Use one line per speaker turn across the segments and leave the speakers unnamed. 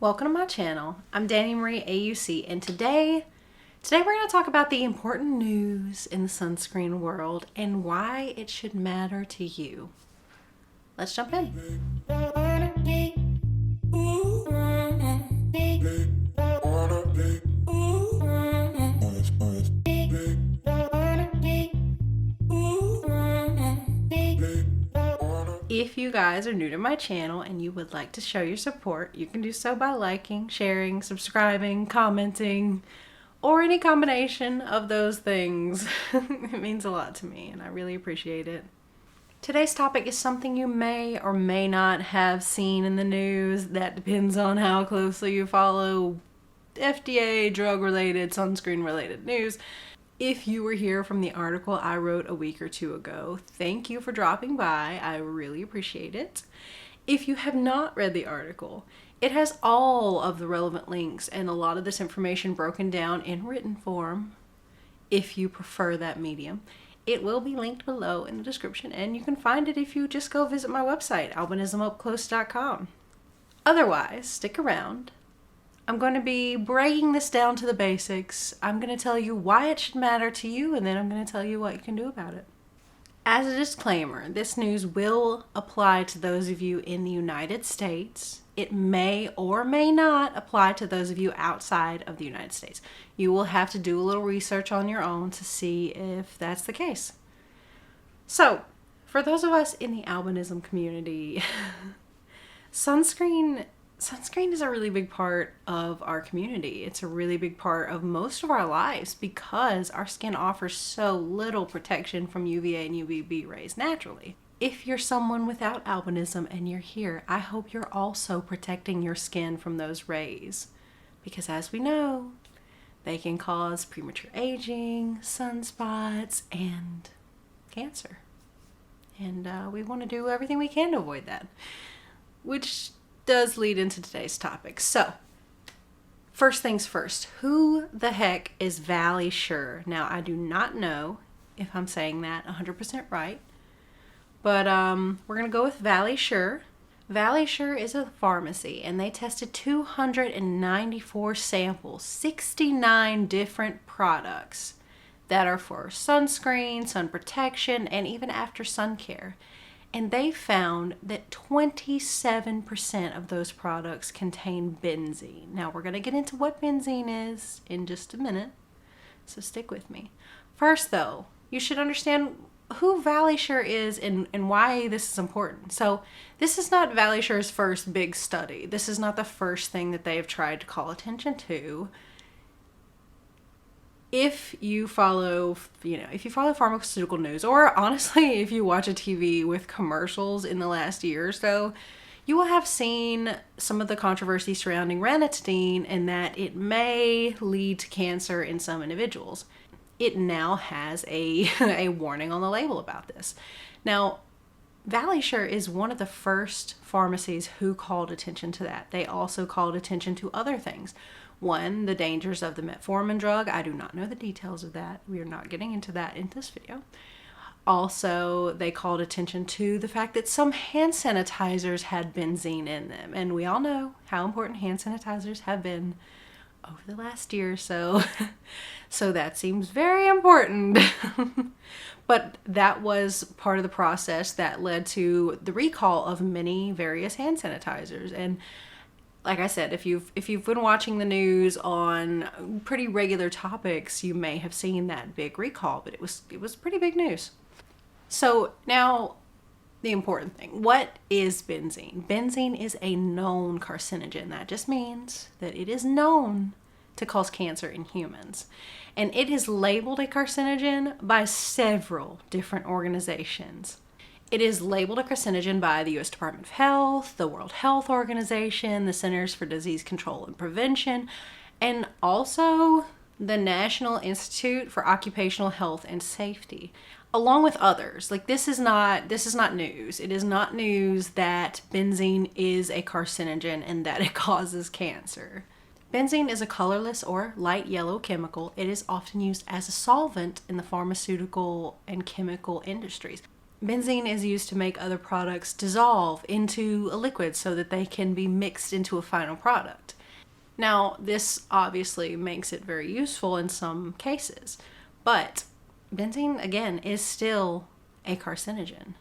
Welcome to my channel. I'm Dani Marie AUC, and today we're going to talk about the important news in the sunscreen world and why it should matter to you. Let's jump in. If you guys are new to my channel and you would like to show your support, you can do so by liking, sharing, subscribing, commenting, or any combination of those things. It means a lot to me and I really appreciate it. Today's topic is something you may or may not have seen in the news. That depends on how closely you follow FDA, drug-related, sunscreen-related news. If you were here from the article I wrote a week or two ago, thank you for dropping by. I really appreciate it. If you have not read the article, it has all of the relevant links and a lot of this information broken down in written form. If you prefer that medium, it will be linked below in the description, and you can find it if you just go visit my website, albinismupclose.com. Otherwise, stick around. I'm going to be breaking this down to the basics. I'm going to tell you why it should matter to you, and then I'm going to tell you what you can do about it. As a disclaimer, this news will apply to those of you in the United States. It may or may not apply to those of you outside of the United States. You will have to do a little research on your own to see if that's the case. So, for those of us in the albinism community, sunscreen is a really big part of our community. It's a really big part of most of our lives because our skin offers so little protection from UVA and UVB rays naturally. If you're someone without albinism and you're here, I hope you're also protecting your skin from those rays, because as we know, they can cause premature aging, sunspots, and cancer. And we want to do everything we can to avoid that, which does lead into today's topic. So, first things first, who the heck is Valisure? Now, I do not know if I'm saying that 100% right, but we're going to go with Valisure. Valisure is a pharmacy, and they tested 294 samples, 69 different products that are for sunscreen, sun protection, and even after sun care. And they found that 27% of those products contain benzene. Now, we're going to get into what benzene is in just a minute, so stick with me. First, though, you should understand who Valisure is and why this is important. So, this is not Valissure's first big study. This is not the first thing that they have tried to call attention to. If you follow pharmaceutical news, or honestly, if you watch a TV with commercials in the last year or so, you will have seen some of the controversy surrounding ranitidine and that it may lead to cancer in some individuals. It now has a warning on the label about this. Now, Valisure is one of the first pharmacies who called attention to that. They also called attention to other things. One, the dangers of the metformin drug. I do not know the details of that. We are not getting into that in this video. Also, they called attention to the fact that some hand sanitizers had benzene in them. And we all know how important hand sanitizers have been over the last year or so. So that seems very important. But that was part of the process that led to the recall of many various hand sanitizers. And like I said, if you've been watching the news on pretty regular topics, you may have seen that big recall, but it was pretty big news. So now, the important thing. What is benzene? Benzene is a known carcinogen. That just means that it is known to cause cancer in humans. And it is labeled a carcinogen by several different organizations. It is labeled a carcinogen by the U.S. Department of Health, the World Health Organization, the Centers for Disease Control and Prevention, and also the National Institute for Occupational Health and Safety, along with others. Like, this is not news. It is not news that benzene is a carcinogen and that it causes cancer. Benzene is a colorless or light yellow chemical. It is often used as a solvent in the pharmaceutical and chemical industries. Benzene is used to make other products dissolve into a liquid so that they can be mixed into a final product. Now, this obviously makes it very useful in some cases, but benzene, again, is still a carcinogen.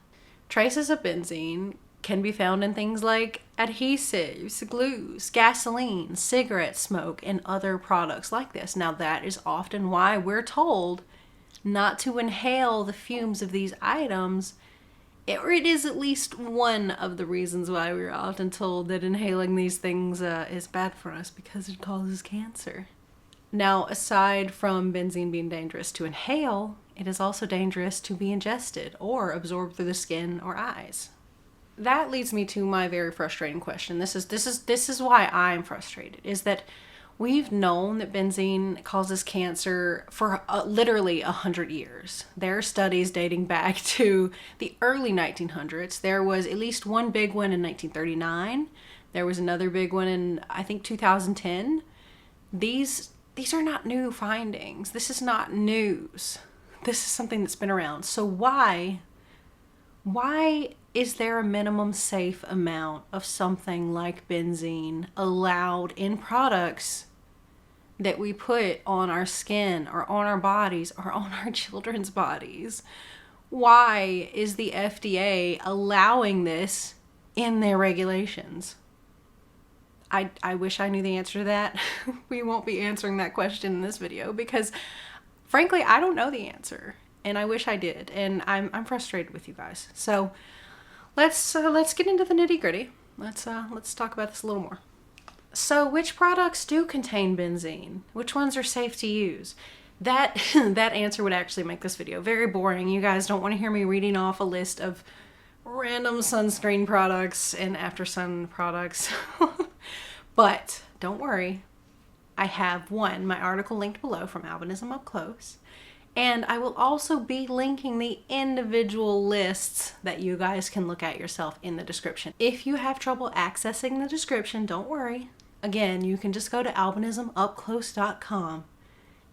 Traces of benzene can be found in things like adhesives, glues, gasoline, cigarette smoke, and other products like this. Now, that is often why we're told not to inhale the fumes of these items, or it is at least one of the reasons why we're often told that inhaling these things is bad for us, because it causes cancer. Now, aside from benzene being dangerous to inhale, it is also dangerous to be ingested or absorbed through the skin or eyes. That leads me to my very frustrating question. This is why I'm frustrated, is that we've known that benzene causes cancer for literally 100 years. There are studies dating back to the early 1900s. There was at least one big one in 1939. There was another big one in, I think, 2010. These are not new findings. This is not news. This is something that's been around. So why is there a minimum safe amount of something like benzene allowed in products that we put on our skin or on our bodies or on our children's bodies? Why is the FDA allowing this in their regulations? I wish I knew the answer to that. We won't be answering that question in this video because, frankly, I don't know the answer, and I wish I did, and I'm frustrated with you guys. So let's get into the nitty-gritty. Let's talk about this a little more. So, which products do contain benzene? Which ones are safe to use? That answer would actually make this video very boring. You guys don't want to hear me reading off a list of random sunscreen products and after sun products. But don't worry, I have my article linked below from Albinism Up Close, and I will also be linking the individual lists that you guys can look at yourself in the description. If you have trouble accessing the description, don't worry. Again, you can just go to albinismupclose.com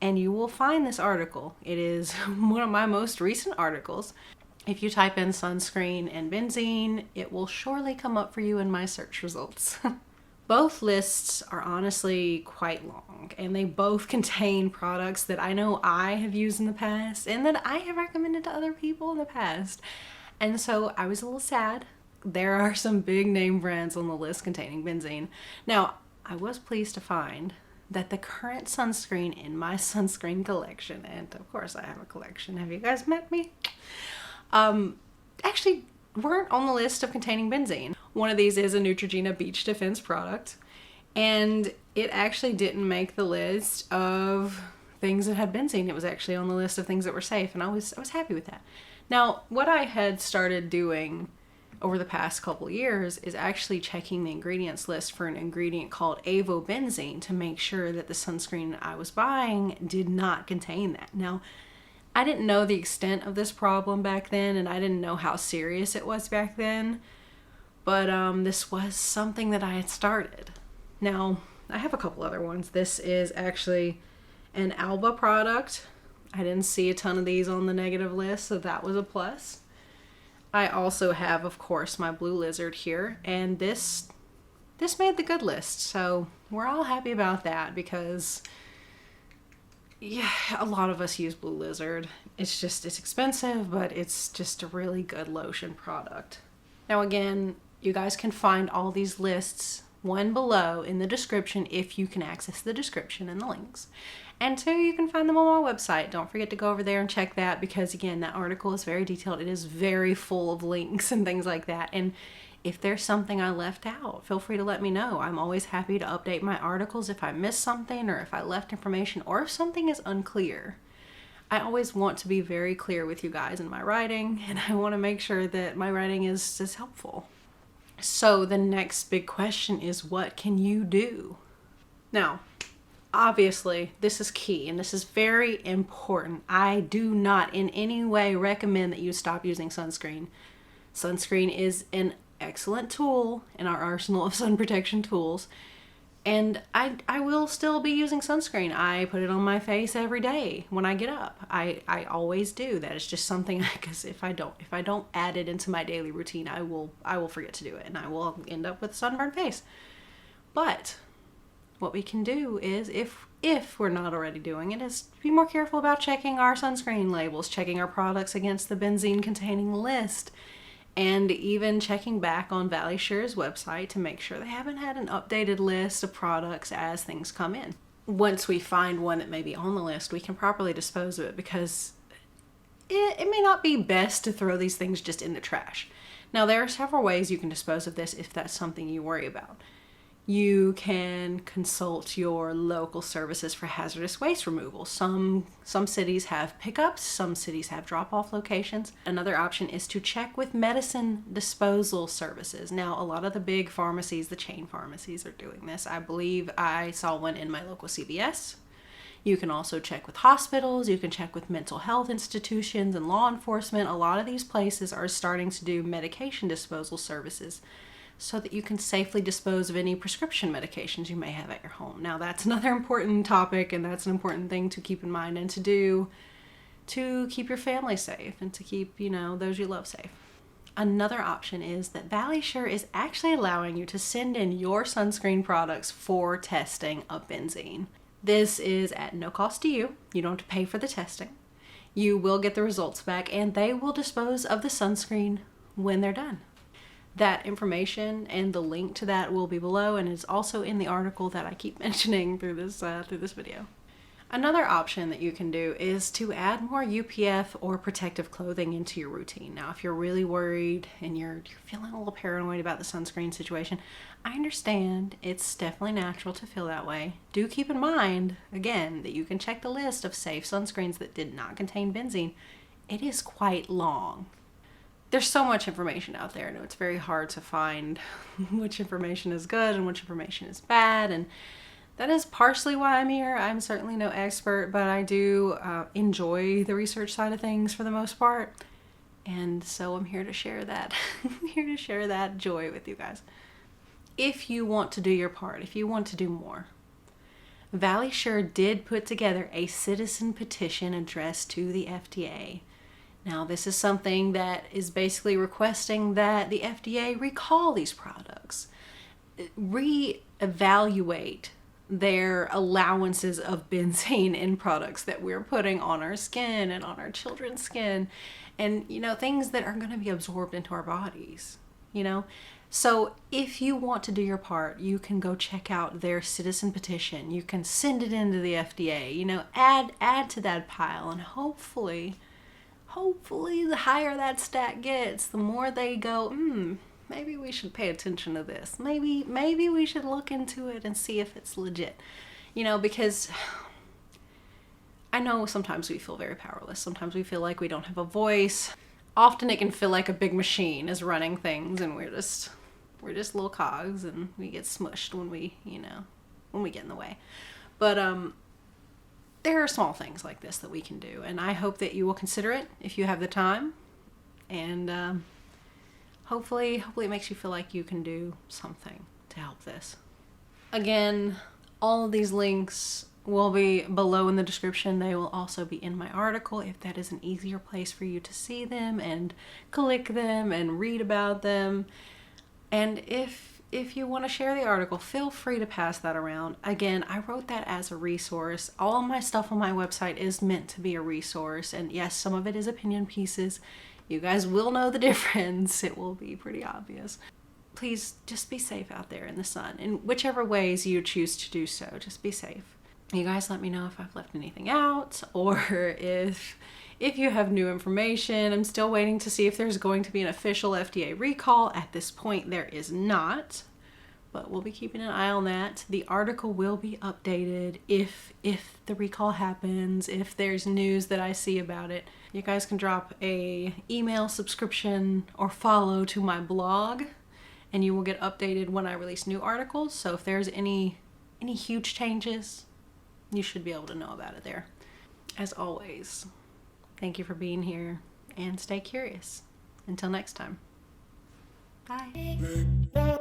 and you will find this article. It is one of my most recent articles. If you type in sunscreen and benzene, it will surely come up for you in my search results. Both lists are honestly quite long, and they both contain products that I know I have used in the past and that I have recommended to other people in the past. And so I was a little sad. There are some big name brands on the list containing benzene. Now, I was pleased to find that the current sunscreen in my sunscreen collection, and of course I have a collection, have you guys met me? Actually weren't on the list of containing benzene. One of these is a Neutrogena Beach Defense product, and it actually didn't make the list of things that had benzene. It was actually on the list of things that were safe, and I was happy with that. Now, what I had started doing over the past couple years is actually checking the ingredients list for an ingredient called avobenzene to make sure that the sunscreen I was buying did not contain that. Now, I didn't know the extent of this problem back then, and I didn't know how serious it was back then, but this was something that I had started. Now, I have a couple other ones. This is actually an Alba product. I didn't see a ton of these on the negative list, so that was a plus. I also have, of course, my Blue Lizard here, and this made the good list, so we're all happy about that because, yeah, a lot of us use Blue Lizard. It's expensive, but it's just a really good lotion product. Now again, you guys can find all these lists, one below in the description if you can access the description and the links. And two, you can find them on my website. Don't forget to go over there and check that because again, that article is very detailed. It is very full of links and things like that. And if there's something I left out, feel free to let me know. I'm always happy to update my articles if I missed something or if I left information or if something is unclear. I always want to be very clear with you guys in my writing, and I want to make sure that my writing is helpful. So the next big question is, what can you do? Now, obviously, this is key and this is very important. I do not in any way recommend that you stop using sunscreen. Sunscreen is an excellent tool in our arsenal of sun protection tools. And I will still be using sunscreen. I put it on my face every day when I get up. I always do. That is just something, because if I don't add it into my daily routine, I will forget to do it, and I will end up with a sunburned face. But what we can do is, if we're not already doing it, is be more careful about checking our sunscreen labels, checking our products against the benzene containing list, and even checking back on Valissure's website to make sure they haven't had an updated list of products as things come in. Once we find one that may be on the list, we can properly dispose of it, because it may not be best to throw these things just in the trash. Now, there are several ways you can dispose of this if that's something you worry about. You can consult your local services for hazardous waste removal. Some cities have pickups, some cities have drop-off locations. Another option is to check with medicine disposal services. Now, a lot of the big pharmacies, the chain pharmacies, are doing this. I believe I saw one in my local CVS. You can also check with hospitals, you can check with mental health institutions and law enforcement. A lot of these places are starting to do medication disposal services, so that you can safely dispose of any prescription medications you may have at your home. Now, that's another important topic, and that's an important thing to keep in mind and to do to keep your family safe and to keep, those you love safe. Another option is that Valisure is actually allowing you to send in your sunscreen products for testing of benzene. This is at no cost to you. You don't have to pay for the testing. You will get the results back, and they will dispose of the sunscreen when they're done. That information and the link to that will be below, and is also in the article that I keep mentioning through this video. Another option that you can do is to add more UPF or protective clothing into your routine. Now, if you're really worried and you're feeling a little paranoid about the sunscreen situation, I understand. It's definitely natural to feel that way. Do keep in mind, again, that you can check the list of safe sunscreens that did not contain benzene. It is quite long. There's so much information out there, and it's very hard to find which information is good and which information is bad, and that is partially why I'm here. I'm certainly no expert, but I do enjoy the research side of things for the most part, and so I'm here to share that. I'm here to share that joy with you guys. If you want to do your part, if you want to do more, Valisure did put together a citizen petition addressed to the FDA. Now, this is something that is basically requesting that the FDA recall these products, reevaluate their allowances of benzene in products that we're putting on our skin and on our children's skin, and, things that are going to be absorbed into our bodies, So if you want to do your part, you can go check out their citizen petition. You can send it into the FDA, add to that pile, and hopefully the higher that stat gets, the more they go, maybe we should pay attention to this. Maybe we should look into it and see if it's legit. Because I know sometimes we feel very powerless. Sometimes we feel like we don't have a voice. Often it can feel like a big machine is running things, and we're just little cogs, and we get smushed when we get in the way. But there are small things like this that we can do, and I hope that you will consider it if you have the time, and hopefully it makes you feel like you can do something to help this. Again, all of these links will be below in the description. They will also be in my article if that is an easier place for you to see them and click them and read about them. And if you want to share the article, feel free to pass that around. Again, I wrote that as a resource. All my stuff on my website is meant to be a resource. And yes, some of it is opinion pieces. You guys will know the difference. It will be pretty obvious. Please just be safe out there in the sun. In whichever ways you choose to do so, just be safe. You guys let me know if I've left anything out, or if you have new information. I'm still waiting to see if there's going to be an official FDA recall. At this point, there is not, but we'll be keeping an eye on that. The article will be updated if the recall happens, if there's news that I see about it. You guys can drop a email subscription or follow to my blog, and you will get updated when I release new articles. So if there's any huge changes, you should be able to know about it there. As always, thank you for being here, and stay curious. Until next time. Bye.